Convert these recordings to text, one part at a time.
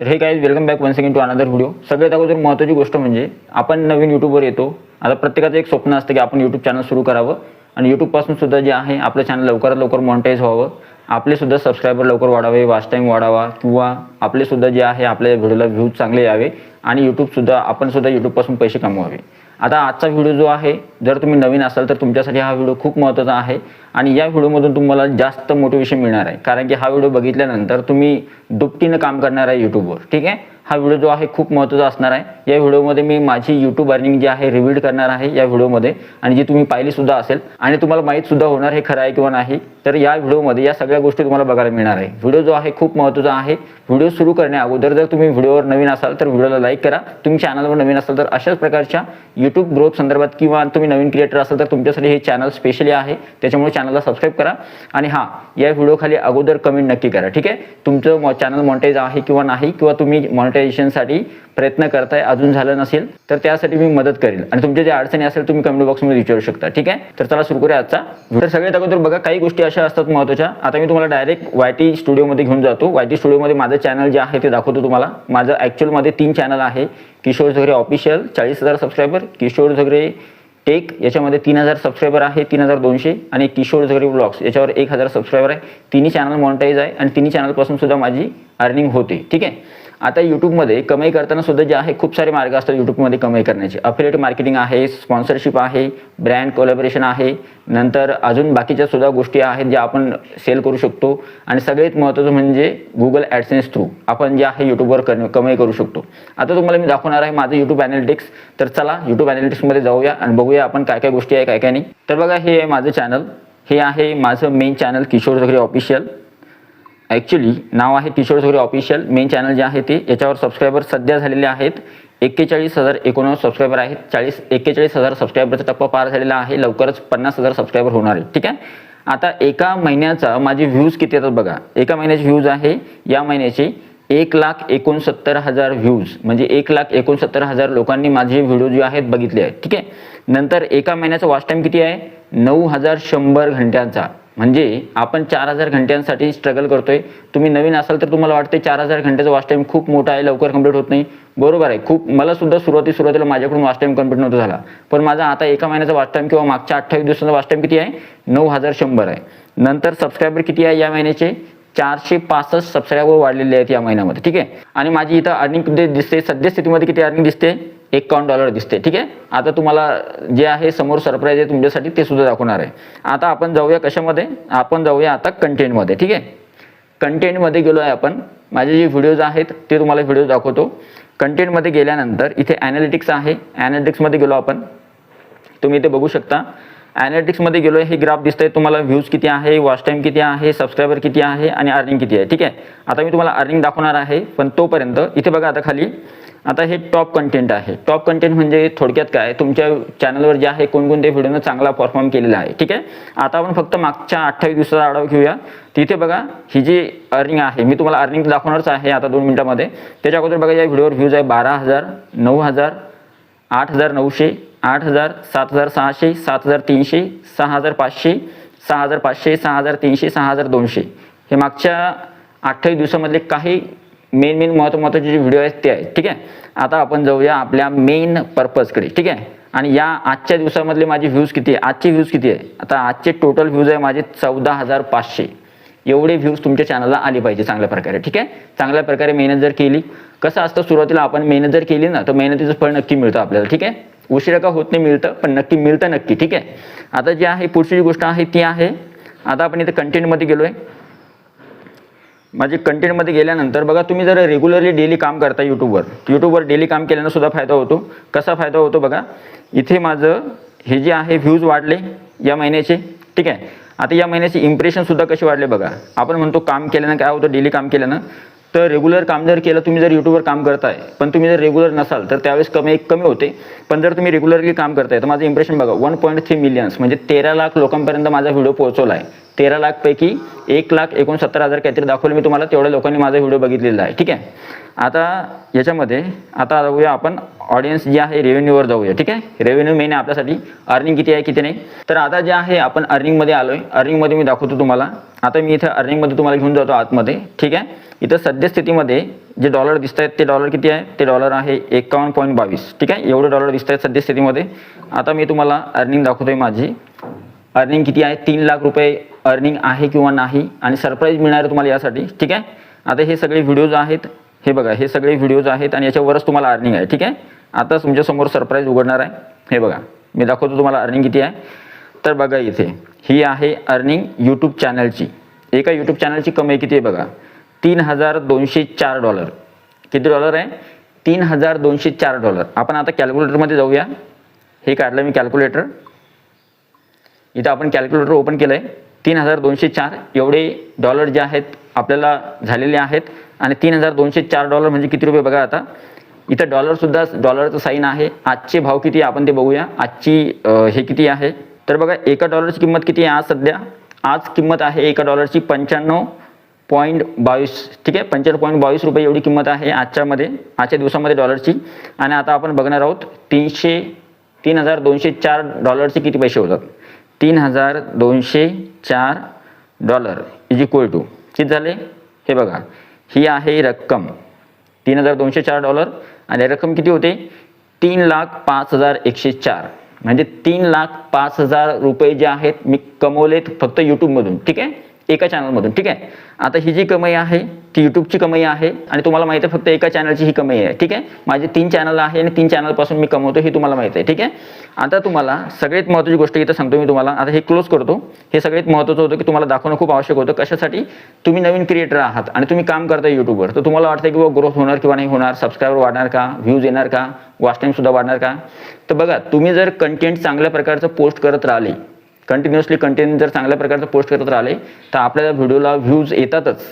तर हे guys welcome back once again to another video. सगळ्यात अगोदर महत्त्वाची गोष्ट म्हणजे आपण नवीन यूट्यूबवर येतो. आता प्रत्येकाचं एक स्वप्न असतं की आपण यूट्यूब चॅनल सुरू करावं आणि यूट्यूबपासून सुद्धा जे आहे आपलं चॅनल लवकरात लवकर मॉनिटाईज व्हावं, आपले सुद्धा सबस्क्रायबर लवकर वाढावे, वॉच टाईम वाढावा किंवा आपले सुद्धा जे आहे आपल्या व्हिडिओला व्ह्यूज चांगले यावे आणि आपण सुद्धा यूट्यूबपासून पैसे कमवावे. आता आजचा व्हिडिओ जो आहे, जर तुम्ही नवीन असाल तर तुमच्यासाठी हा व्हिडिओ खूप महत्त्वाचा आहे आणि या व्हिडिओमधून तुम्हाला जास्त मोटिवेशन मिळणार आहे. कारण की हा व्हिडिओ बघितल्यानंतर तुम्ही दुपटीनं काम करणार आहे यूट्यूबवर. ठीक आहे, हा व्हिडिओ जो आहे खूप महत्त्वाचा असणार आहे. या व्हिडिओमध्ये मी माझी यूट्यूब अर्निंग जी आहे रिव्हील करणार आहे या व्हिडिओमध्ये, आणि जी तुम्ही पाहिली सुद्धा असेल आणि तुम्हाला माहीत सुद्धा होणार हे खरं आहे किंवा नाही. तर या व्हिडिओमध्ये या सगळ्या गोष्टी तुम्हाला बघायला मिळणार आहे. व्हिडिओ जो आहे खूप महत्त्वाचा आहे. व्हिडिओ सुरू करण्या अगोदर जर तुम्ही व्हिडिओवर नवीन असाल तर व्हिडिओला लाईक करा. तुम्ही चॅनलवर नवीन असाल तर अशाच प्रकारच्या यूट्यूब ग्रोथ संदर्भात किंवा तुम्ही नवीन क्रिएटर असाल तर तुमच्यासाठी हे चॅनल स्पेशली आहे. त्याच्यामुळे चॅनलला सबस्क्राईब करा आणि हां, या व्हिडिओ खाली अगोदर कमेंट नक्की करा. ठीक आहे, तुमचं चॅनल मॉनिटाईज आहे किंवा नाही, किंवा तुम्ही मॉनिटायझेशनसाठी प्रयत्न करताय, अजून झालं नसेल तर त्यासाठी मी मदत करेल आणि तुमच्या जे अडचणी असेल तुम्ही कमेंट बॉक्समध्ये विचारू शकता. ठीक आहे, तर चला सुरू करूया आजचा व्हिडिओ. तर सगळ्यात अगोदर बघा, काही गोष्टी अशा असतात महत्त्वाच्या. आता मी तुम्हाला डायरेक्ट YT स्टुडिओमध्ये घेऊन जातो. YT स्टुडिओमध्ये माझं चॅनल जे आहे ते दाखवतो तुम्हाला. माझं ॲक्च्युअलमध्ये 3 चॅनल आहे. Kishor Jhagre official 40,000 subscriber, Kishor Jhagre tech याच्यामध्ये 3,000 सबस्क्रायबर आहे, 3,200, आणि किशोर झगरे व्लॉग्स याच्यावर 1,000 सबस्क्रायबर आहे. तिन्ही चॅनल मॉनिटाईज आहे आणि तिन्ही चॅनलपासून सुद्धा माझी अर्निंग होते. ठीक आहे, आता यूट्यूबमध्ये कमाई करताना सुद्धा जे आहे खूप सारे मार्ग असतात यूट्यूबमध्ये कमाई करण्याचे. अफिलिएट मार्केटिंग आहे, स्पॉन्सरशिप आहे, ब्रँड कोलॅबोरेशन आहे, नंतर अजून बाकीच्या सुद्धा गोष्टी आहेत ज्या आपण सेल करू शकतो, आणि सगळ्यात महत्त्वाचं म्हणजे गुगल ॲडसेन्स थ्रू आपण जे आहे यूट्यूबवर कमाई करू शकतो. आता तुम्हाला मी दाखवणार आहे माझं यूट्यूब ॲनालिटिक्स. तर चला यूट्यूब ॲनालिटिक्समध्ये जाऊया आणि बघूया आपण काय काय गोष्टी आहे, काय काय नाही. तर बघा, हे आहे माझं चॅनल. हे आहे माझं main channel Kishor Jhagre official. Actually नाव आहे Kishor Jhagre official. Main channel जे आहे ते, याच्यावर सबस्क्रायबर सध्या झालेले आहेत 41,089 सबस्क्रायबर आहेत. 41,000 सबस्क्रायबरचा टप्पा पार झालेला आहे. लवकरच 50,000 सबस्क्रायबर होणार आहे. ठीक आहे, आता एका महिन्याचा माझे व्ह्यूज किती येतात बघा. एका महिन्याचे व्ह्यूज आहे या महिन्याचे 1,69,000 व्ह्यूज, म्हणजे 1,69,000 लोकांनी माझे व्हिडिओ जे आहेत बघितले आहेत. ठीक आहे, नंतर एका महिन्याचा वॉच टाईम किती आहे, 9,100 घंट्यांचा. म्हणजे आपण 4,000 घंट्यांसाठी स्ट्रगल करतोय. तुम्ही नवीन असाल तर तुम्हाला वाटते 4,000 घंट्याचा वॉच टाईम खूप मोठा आहे, लवकर कंप्लीट होत नाही. बरोबर आहे, खूप. मला सुद्धा सुरुवातीला माझ्याकडून वॉच टाईम कंप्लीट नव्हता झाला, पण माझा आता एका महिन्याचा वॉच टाईम किंवा मागच्या 28 दिवसाचा वॉच टाईम किती आहे, 9,100 आहे. नंतर सबस्क्रायबर किती आहे या महिन्याचे, 465 सबस्क्रायबर वाढलेले आहेत या महिन्यामध्ये. ठीक आहे, आणि माझी इथं अर्निंग दिसते, सध्या स्थितीमध्ये किती अर्निंग दिसते, $51 दिसते. ठीक आहे, आता तुम्हाला जे आहे समोर सरप्राईज आहे तुमच्यासाठी, ते सुद्धा दाखवणार आहे. आता आपण जाऊया कशामध्ये, आपण जाऊया आता कंटेंटमध्ये. ठीक आहे, कंटेंटमध्ये गेलो आहे आपण. माझे जे व्हिडिओज आहेत ते तुम्हाला व्हिडिओ दाखवतो. कंटेंटमध्ये गेल्यानंतर इथे ॲनालिटिक्स आहे. ॲनालिटिक्समध्ये गेलो आपण, तुम्ही इथे बघू शकता. ॲनालिटिक्समध्ये गेलो, हे ग्राफ दिसतंय तुम्हाला. व्ह्यूज किती आहे, वॉच टाईम किती आहे, सबस्क्रायबर किती आहे आणि अर्निंग किती आहे. ठीक आहे, आता मी तुम्हाला अर्निंग दाखवणार आहे, पण तोपर्यंत इथे बघा आता खाली. आता हे टॉप कंटेंट आहे. टॉप कंटेंट म्हणजे थोडक्यात काय, तुमच्या चॅनलवर जे आहे कोणकोणत्या व्हिडिओनं चांगला परफॉर्म केलेला आहे. ठीक आहे, आता आपण फक्त मागच्या 28 दिवसाचा आढावा घेऊया. तिथे बघा, ही जी अर्निंग आहे, मी तुम्हाला अर्निंग दाखवणारच आहे आता 2 मिनिटामध्ये. त्याच्या अगोदर बघा, या व्हिडिओवर व्ह्यूज आहे 12,000, 9,000, 8,900, 8,000, 7,600, 7,300, 6,500, 6,500, 6,300, 6,200. हे मागच्या 28 दिवसामधले काही मेन महत्त्वाचे जे व्हिडिओ आहेत ते आहेत. ठीक आहे, आता आपण जाऊया आपल्या मेन पर्पजकडे. ठीक आहे, आणि या आजच्या दिवसामधले माझे व्ह्यूज किती आहे, आजचे व्ह्यूज किती आहे. आता आजचे टोटल व्ह्यूज आहे माझे 14,500. एवढे व्ह्यूज तुमच्या चॅनलला आले पाहिजे चांगल्या प्रकारे. ठीक आहे, चांगल्या प्रकारे मेहनत जर केली, कसं असतं सुरुवातीला आपण मेहनत जर केली ना तर मेहनतीचं फळ नक्की मिळतं आपल्याला. ठीक आहे, उशिरा का होत नाही, मिळतं, पण नक्की मिळतं नक्की. ठीक आहे, आता जे आहे पुढची जी गोष्ट आहे ती आहे, आता आपण इथे कंटेंटमध्ये गेलो आहे. माझे कंटेंटमध्ये गेल्यानंतर बघा, तुम्ही जर रेग्युलरली डेली काम करता यूट्यूबवर डेली काम केल्यानं सुद्धा फायदा होतो. कसा फायदा होतो बघा, इथे माझं हे जे आहे व्ह्यूज वाढले या महिन्याचे. ठीक आहे, आता या महिन्याचे इम्प्रेशनसुद्धा कसे वाढले बघा. आपण म्हणतो काम केल्यानं काय होतं, डेली काम केल्यानं. तर रेग्युलर काम जर केलं, तुम्ही जर यूट्यूबवर काम करताय पण तुम्ही जर रेग्युलर नसाल तर त्यावेळेस कमी होते. पण जर तुम्ही रेग्युलरली काम करताय तर माझं इम्प्रेशन बघा 1.3 मिलियन्स, म्हणजे 13 लाख लोकांपर्यंत माझा व्हिडिओ पोहोचवला आहे. 13 लाखपैकी 1,69,000 काहीतरी दाखवलं मी तुम्हाला, तेवढ्या लोकांनी माझा व्हिडिओ बघितलेला आहे. ठीक आहे, आता याच्यामध्ये आता जाऊया आपण ऑडियन्स जे आहे रेव्हेन्यूवर जाऊया. ठीक आहे, रेव्हेन्यू मेन आहे आपल्यासाठी, अर्निंग किती आहे किती नाही. तर आता जे आहे आपण अर्निंगमध्ये आलो आहे. अर्निंगमध्ये मी दाखवतो तुम्हाला. आता मी इथं अर्निंगमध्ये तुम्हाला घेऊन जातो आतमध्ये. ठीक आहे, इथं सद्यस्थितीमध्ये जे डॉलर दिसत आहेत ते डॉलर किती आहे, ते डॉलर आहे 51.22. ठीक आहे, एवढे डॉलर दिसत आहेत सध्या स्थितीमध्ये. आता मी तुम्हाला अर्निंग दाखवतोय. माझी अर्निंग किती आहे, 3 लाख रुपये अर्निंग आहे किंवा नाही, आणि सरप्राईज मिळणार आहे तुम्हाला यासाठी. ठीक आहे, आता हे सगळे व्हिडिओज आहेत, हे बघा हे सगळे व्हिडिओज आहेत आणि याच्यावरच तुम्हाला अर्निंग आहे. ठीक आहे, आता तुमच्यासमोर सरप्राईज उघडणार आहे. हे बघा मी दाखवतो तुम्हाला अर्निंग किती आहे. तर बघा इथे ही आहे अर्निंग यूट्यूब चॅनलची. एका यूट्यूब चॅनलची कमाई किती आहे बघा, $3,204. किती डॉलर आहे, $3,204. आपण आता कॅल्क्युलेटरमध्ये जाऊया. हे काढलं मी कॅल्क्युलेटर. इथं आपण कॅल्क्युलेटर ओपन केलं आहे. 3,204 एवढे डॉलर जे आहेत आपल्याला झालेले आहेत. आणि $3,204 म्हणजे किती रुपये बघा. आता इथं डॉलरसुद्धा डॉलरचं साईन आहे. आजचे भाव किती आपण ते बघूया. आजची हे किती आहे, तर बघा एका डॉलरची किंमत किती आहे आज सध्या. आज किंमत आहे एका डॉलरची 95.22. ठीक आहे, 95.22 रुपये एवढी किंमत आहे आजच्या दिवसामध्ये डॉलरची. आणि आता आपण बघणार आहोत $3,204 किती पैसे होतात. $3,204 इज इक्वल टू किती झाले, हे बघा ही आहे रक्कम $3,204. आणि रक्कम किती होते, 3,05,104. म्हणजे 3,05,000 रुपये जे आहेत मी कमवलेत फक्त यूट्यूबमधून. ठीक आहे, एका चॅनलमधून. ठीक आहे, आता ही जी कमाई आहे ती यूट्यूबची कमाई आहे. आणि तुम्हाला माहिती आहे फक्त एका चॅनलची ही कमाई आहे. ठीक आहे, माझे 3 चॅनल आहे आणि 3 चॅनलपासून मी कमवतो हे तुम्हाला माहिती आहे. ठीक आहे, आता तुम्हाला सगळ्यात महत्त्वाची गोष्ट इथं सांगतो मी तुम्हाला. आता हे क्लोज करतो. हे सगळ्यात महत्त्वाचं होतं की तुम्हाला दाखवणं खूप आवश्यक होतं. कशासाठी, तुम्ही नवीन क्रिएटर आहात आणि तुम्ही काम करताय यूट्यूबवर, तर तुम्हाला वाटतं की ग्रोथ होणार किंवा नाही होणार, सबस्क्रायबर वाढणार का, व्ह्यूज येणार का, वॉच टाईमसुद्धा वाढणार का. तर बघा तुम्ही जर कंटेंट चांगल्या प्रकारचं पोस्ट करत राहिले, कंटिन्युअसली कंटेंट जर चांगल्या प्रकारचं पोस्ट करत राहिले तर आपल्या व्हिडिओला व्ह्यूज येतातच.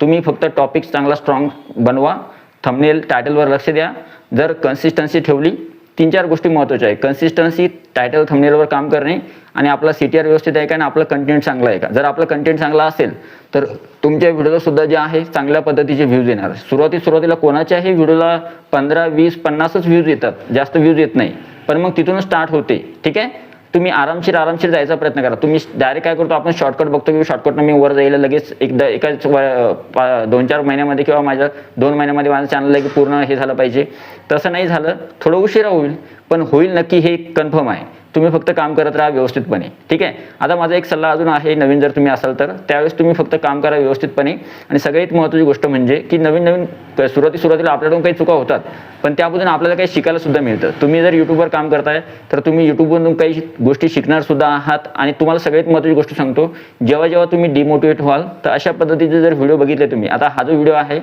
तुम्ही फक्त टॉपिक्स चांगला स्ट्रॉंग बनवा, थंबनेल टायटलवर लक्ष द्या. जर कन्सिस्टन्सी ठेवली, 3-4 गोष्टी महत्त्वाच्या आहे. कन्सिस्टन्सी, टायटल थंबनेलवर काम करणे, आणि आपला CTR व्यवस्थित आहे का आणि आपलं कंटेंट चांगलं आहे का. जर आपलं कंटेंट चांगला असेल तर तुमच्या व्हिडिओला सुद्धा जे आहे चांगल्या पद्धतीचे व्ह्यूज येणार. सुरुवातीला कोणाच्याही व्हिडिओला 15, 20, 50च व्ह्यूज येतात, जास्त व्ह्यूज येत नाही. पण मग तिथूनच स्टार्ट होते. ठीक आहे, तुम्ही आरामशीर जायचा प्रयत्न करा. तुम्ही डायरेक्ट काय करतो, आपण शॉर्टकट बघतो की शॉर्टकटनं मी वर जायला लगेच एकाच 2-4 महिन्यामध्ये किंवा माझ्या 2 महिन्यामध्ये माझं चॅनल की पूर्ण हे झालं पाहिजे. तसं नाही झालं, थोडं उशिरा होईल पण होईल नक्की, हे कन्फर्म आहे. तुम्ही फक्त काम करत राहा व्यवस्थितपणे. ठीक आहे, आता माझा एक सल्ला अजून आहे, नवीन जर तुम्ही असाल तर त्यावेळेस तुम्ही फक्त काम करा व्यवस्थितपणे. आणि सगळ्यात महत्त्वाची गोष्ट म्हणजे की नवीन सुरुवातीला आपल्याकडून काही चुका होतात, पण त्याबद्दल आपल्याला काही शिकायला सुद्धा मिळतं. तुम्ही जर यूट्यूबवर काम करताय तर तुम्ही यूट्यूबवरून काही गोष्टी शिकणार सुद्धा आहात. आणि तुम्हाला सगळ्यात महत्त्वाची गोष्ट सांगतो, जेव्हा तुम्ही डिमोटिवेट व्हाल तर अशा पद्धतीचे जर व्हिडिओ बघितले तुम्ही, आता हा जो व्हिडिओ आहे,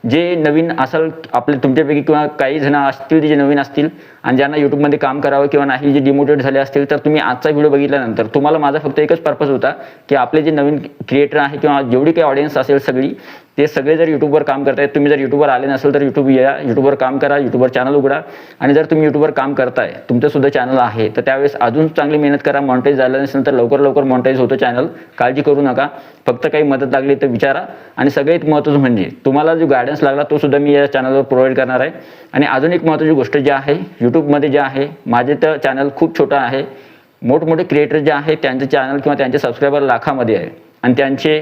जे नवीन असाल आपले तुमच्यापैकी किंवा काही जण असतील जे नवीन असतील आणि ज्यांना यूट्यूबमध्ये काम करावं किंवा नाही, जे डिमोटिवेट झाले असतील, तर तुम्ही आजचा व्हिडिओ बघितल्यानंतर तुम्हाला माझा फक्त एकच पर्पज होता की आपले जे नवीन क्रिएटर आहे किंवा जेवढी काही ऑडियन्स असेल सगळी, ते सगळे जर यूट्यूबवर काम करतायत, तुम्ही जर यूट्यूबवर आले नसेल तर यूट्यूबवर काम करा, यूट्यूबवर चॅनल उघडा. आणि जर तुम्ही यूट्यूबवर काम करताय, तुमचंसुद्धा चॅनल आहे, तर त्यावेळेस अजून चांगली मेहनत करा. मॉनिटाईज झालं नसेल तर लवकर मॉनिटाईज होतं चॅनल, काळजी करू नका. फक्त काही मदत लागली तर विचारा. आणि सगळ्यात महत्त्वाचं म्हणजे तुम्हाला जो गायडन्स लागला तो सुद्धा मी या चॅनलवर प्रोव्हाइड करणार आहे. आणि अजून एक महत्त्वाची गोष्ट जी आहे, यूट्यूबमध्ये जे आहे, माझे तर चॅनल खूप छोटं आहे. मोठमोठे क्रिएटर जे आहेत त्यांचे चॅनल किंवा त्यांचे सबस्क्रायबर लाखामध्ये आहे आणि त्यांचे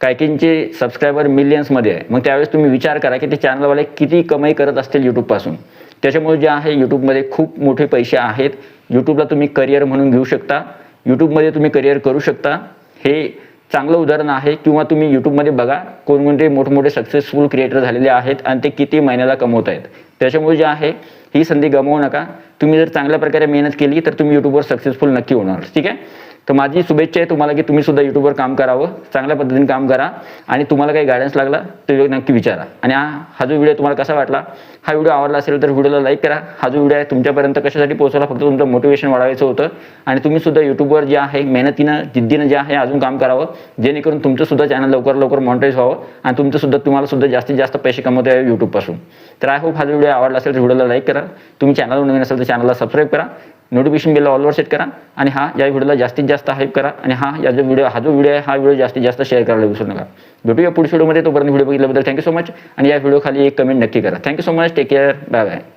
काहींचे सबस्क्रायबर मिलियन्समध्ये आहे. मग त्यावेळेस तुम्ही विचार करा की ते चॅनलवाले किती कमाई करत असतील यूट्यूबपासून. त्याच्यामुळे जे आहे यूट्यूबमध्ये खूप मोठे पैसे आहेत. यूट्यूबला तुम्ही करिअर म्हणून घेऊ शकता, यूट्यूबमध्ये तुम्ही करिअर करू शकता. हे चांगलं उदाहरण आहे. किंवा तुम्ही यूट्यूबमध्ये बघा कोणकोणते मोठमोठे सक्सेसफुल क्रिएटर झालेले आहेत आणि ते किती महिन्याला कमवत आहेत. त्याच्यामुळे जे आहे ही संधी गमावू नका. तुम्ही जर चांगल्या प्रकारे मेहनत केली तर तुम्ही यूट्यूबवर सक्सेसफुल नक्की होणार. ठीक आहे, तर माझी शुभेच्छा आहे तुम्हाला की तुम्ही सुद्धा यूट्यूबवर काम करावं, चांगल्या पद्धतीने काम करा. आणि तुम्हाला काही गायडन्स लागला तर नक्की विचारा. आणि हा जो व्हिडिओ तुम्हाला कसा वाटला, हा व्हिडिओ आवडला असेल तर व्हिडिओला लाईक करा. हा जो व्हिडिओ आहे तुमच्यापर्यंत कशासाठी पोहोचवला, फक्त तुमचं मोटिवेशन वाढवायचं होतं. आणि तुम्ही सुद्धा यूट्यूबवर जे आहे मेहनतीनं जिद्दीनं जे आहे अजून काम करावं, जेणेकरून तुमचं सुद्धा चॅनल लवकर मॉनिटाईज व्हावं आणि तुम्हाला सुद्धा जास्तीत जास्त पैसे कमवता यावे यूट्यूबपासून. तर आय होप हा व्हिडिओ आवडला असेल तर व्हिडिओला लाईक करा. तुम्ही चॅनलवर नवीन असेल तर चॅनलला सबस्क्राईब करा, नोटिफिकेशन बेल ऑलवर सेट करा. आणि या व्हिडिओला जास्तीत जास्त हाईप करा. आणि हा जो व्हिडिओ आहे हा व्हिडिओ जास्तीत जास्त शेअर करायला विसरू नका. भेटूया पुढच्या व्हिडिओमध्ये. तोपर्यंत व्हिडिओ बघितल्याबद्दल थँक्यू सो मच. आणि या व्हिडिओ खाली एक कमेंट नक्की करा. Thank you so much. Take care. Bye bye.